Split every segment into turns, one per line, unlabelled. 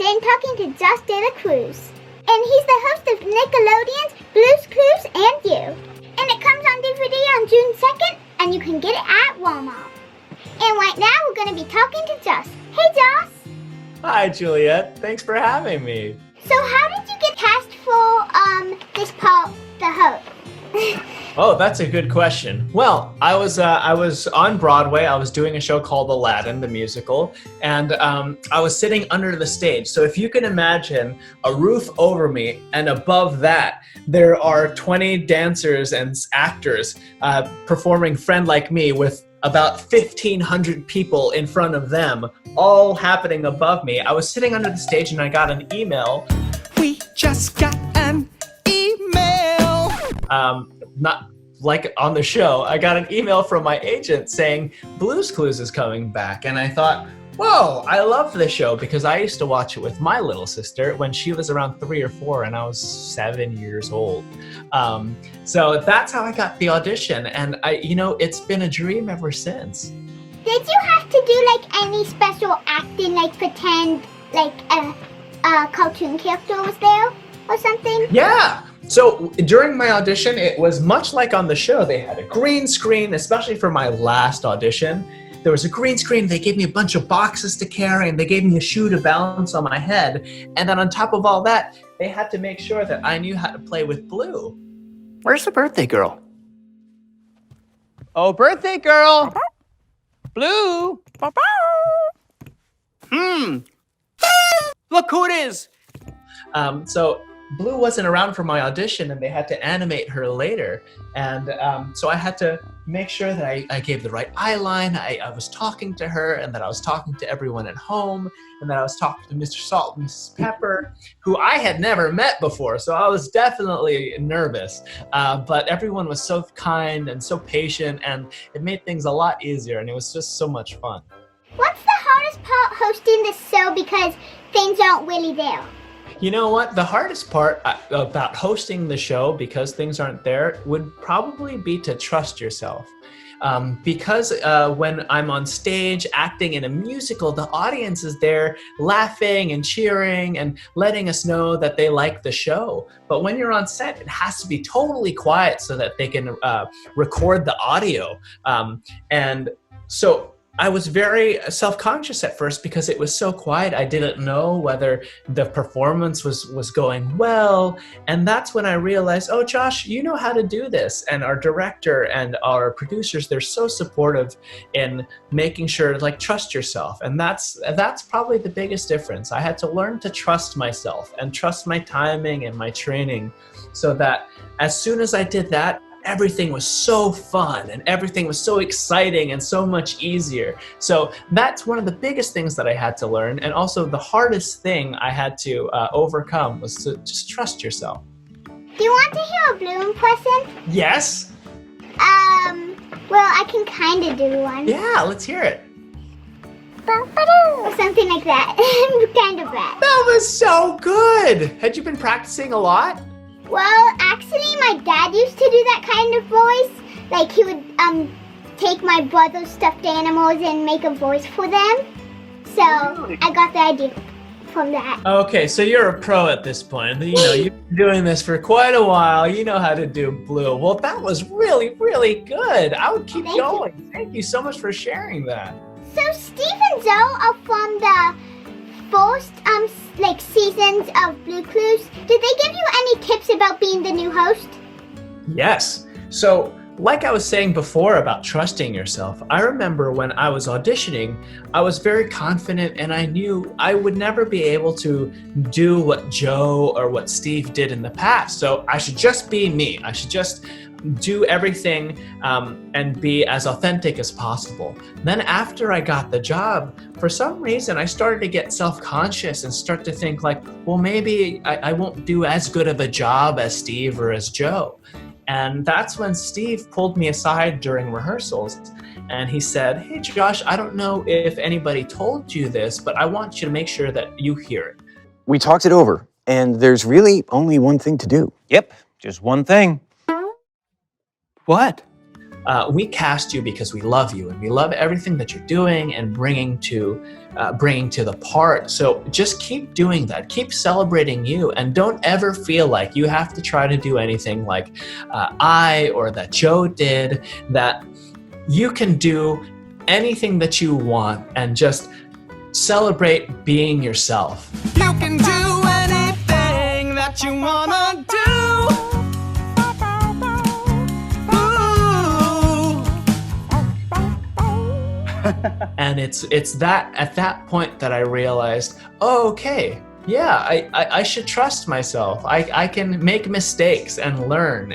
Today I'm talking to Josh Dela Cruz. And he's the host of Nickelodeon's Blue's Clues and You. And it comes on DVD on June 2nd, and you can get it at Walmart. And right now we're going to be talking to Josh. Hey Josh!
Hi Juliet, thanks for having me.
So how did you get cast for this part, the host?
Oh, that's a good question. Well, I was on Broadway. I was doing a show called Aladdin, the musical, and I was sitting under the stage. So if you can imagine a roof over me, and above that, there are 20 dancers and actors performing Friend Like Me with about 1,500 people in front of them, all happening above me. I was sitting under the stage and I got an email.
We just got an email.
Not like on the show, I got an email from my agent saying Blue's Clues is coming back. And I thought, whoa, I love this show because I used to watch it with my little sister when she was around 3 or 4 and I was 7 years old. So that's how I got the audition. And it's been a dream ever since.
Did you have to do like any special acting, like pretend like a cartoon character was there or something?
Yeah. So during my audition, it was much like on the show. They had a green screen, especially for my last audition. There was a green screen. They gave me a bunch of boxes to carry, and they gave me a shoe to balance on my head. And then on top of all that, they had to make sure that I knew how to play with Blue.
Where's the birthday girl? Oh, birthday girl! Blue! Look who it is!
So Blue wasn't around for my audition, and they had to animate her later. And so I had to make sure that I gave the right eye line. I was talking to her, and that I was talking to everyone at home, and that I was talking to Mr. Salt and Mrs. Pepper, who I had never met before. So I was definitely nervous. But everyone was so kind and so patient, and it made things a lot easier, and it was just so much fun.
What's the hardest part hosting this show because things aren't really there?
You know what? The hardest part about hosting the show, because things aren't there, would probably be to trust yourself. Because when I'm on stage acting in a musical, the audience is there laughing and cheering and letting us know that they like the show. But when you're on set, it has to be totally quiet so that they can record the audio. And so I was very self-conscious at first because it was so quiet. I didn't know whether the performance was going well. And that's when I realized, oh, Josh, you know how to do this. And our director and our producers, they're so supportive in making sure to trust yourself. And that's probably the biggest difference. I had to learn to trust myself and trust my timing and my training so that as soon as I did that, everything was so fun and everything was so exciting and so much easier. So that's one of the biggest things that I had to learn. And also the hardest thing I had to overcome was to just trust yourself.
Do you want to hear a Blue impression?
Yes.
Well, I can kind of do one.
Yeah, let's hear it.
Or something like that. Kind of bad.
That was so good. Had you been practicing a lot?
Well, actually, my dad used to do that kind of voice. Like, he would take my brother's stuffed animals and make a voice for them. So I got the idea from that.
Okay, so you're a pro at this point. You've been doing this for quite a while. You know how to do Blue. Well, that was really, really good. I would keep going. Thank you so much for sharing that.
So Steve and Joe are from the first seasons of Blue Clues. Did they give you any tips about being the new host?
Yes. So like I was saying before about trusting yourself, I remember when I was auditioning, I was very confident and I knew I would never be able to do what Joe or what Steve did in the past. So I should just be me. I should just do everything and be as authentic as possible. Then after I got the job, for some reason I started to get self-conscious and start to think well, maybe I won't do as good of a job as Steve or as Joe. And that's when Steve pulled me aside during rehearsals and he said, hey Josh, I don't know if anybody told you this, but I want you to make sure that you hear it.
We talked it over and there's really only one thing to do.
Yep, just one thing. What?
we cast you because we love you and we love everything that you're doing and bringing to the part. So just keep doing that. Keep celebrating you, and don't ever feel like you have to try to do anything like I or that Joe did. That you can do anything that you want and just celebrate being yourself.
You can do anything that you wanna do.
And it's that at that point that I realized, oh, okay, yeah, I should trust myself. I can make mistakes and learn.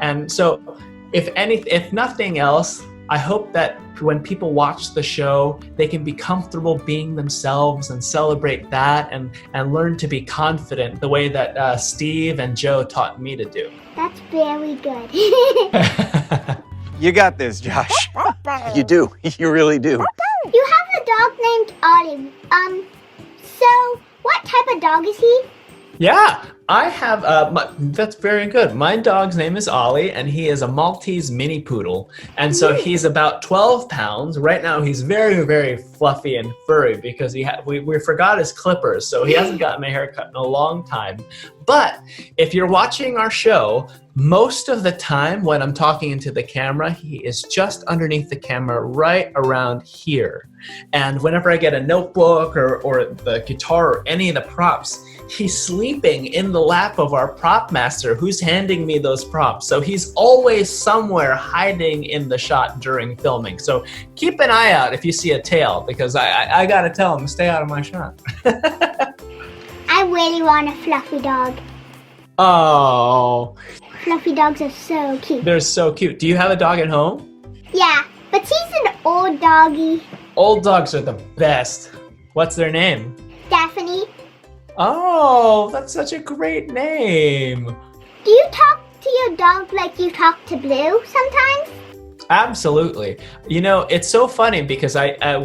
And so if nothing else, I hope that when people watch the show, they can be comfortable being themselves and celebrate that and learn to be confident the way that Steve and Joe taught me to do.
That's very good.
You got this, Josh. You do. You really do.
You have a dog named Ollie. So what type of dog is he?
Yeah, I have, that's very good. My dog's name is Ollie, and he is a Maltese mini poodle. And so he's about 12 pounds. Right now, he's very, very fluffy and furry because we forgot his clippers, so he hasn't gotten a haircut in a long time. But if you're watching our show, most of the time when I'm talking into the camera, he is just underneath the camera right around here. And whenever I get a notebook or the guitar or any of the props, he's sleeping in the lap of our prop master who's handing me those props. So he's always somewhere hiding in the shot during filming. So keep an eye out if you see a tail, because I gotta tell him to stay out of my shot.
I really want a fluffy dog.
Oh.
Fluffy dogs are so cute.
They're so cute. Do you have a dog at home?
Yeah, but he's an old doggy.
Old dogs are the best. What's their name?
Daphne.
Oh, that's such a great name.
Do you talk to your dog like you talk to Blue sometimes?
Absolutely. You know, it's so funny because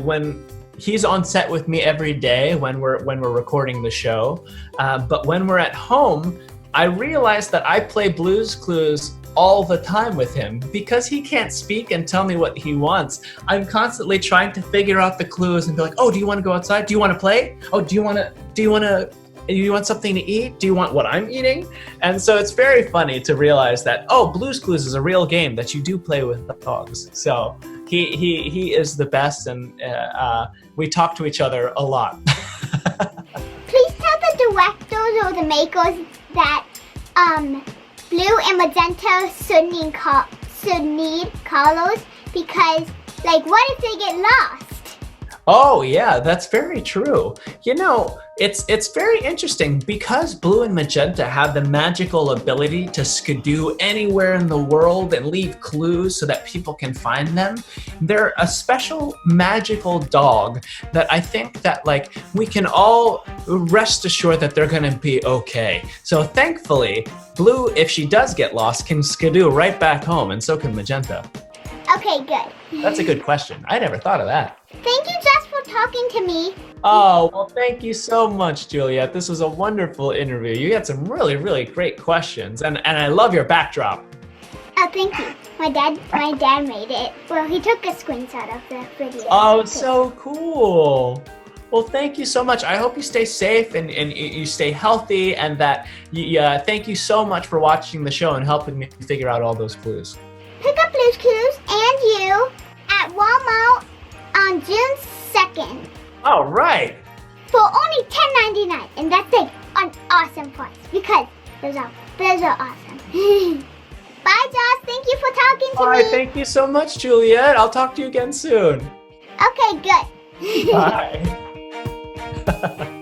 when he's on set with me every day when we're recording the show, but when we're at home, I realize that I play Blue's Clues all the time with him because he can't speak and tell me what he wants. I'm constantly trying to figure out the clues and be like, oh, do you want to go outside? Do you want to play? Oh, do you want something to eat? Do you want what I'm eating? And so it's very funny to realize that, oh, Blue's Clues is a real game that you do play with the dogs. So he is the best, and we talk to each other a lot.
Please tell the directors or the makers that Blue and Magenta should need collars because, like, what if they get lost?
Oh yeah, that's very true. You know, it's very interesting because Blue and Magenta have the magical ability to skidoo anywhere in the world and leave clues so that people can find them. They're a special magical dog that I think that, like, we can all rest assured that they're gonna be okay. So thankfully, Blue, if she does get lost, can skidoo right back home, and so can Magenta.
Okay, good.
That's a good question. I never thought of that.
Thank you, Josh, for talking to me.
Oh, well, thank you so much, Juliet. This was a wonderful interview. You had some really, really great questions, and I love your backdrop.
Oh, thank you. My dad made it. Well, he took a screenshot of the video.
Oh, so cool. Well, thank you so much. I hope you stay safe and you stay healthy, and that thank you so much for watching the show and helping me figure out all those clues.
Pick up Blue's Clues and you at Walmart on June 2nd.
All right.
For only $10.99, and that's like an awesome price because those are awesome. Bye, Josh. Thank you for talking to
All
me.
right, thank you so much, Juliet. I'll talk to you again soon.
Okay, good.
Bye.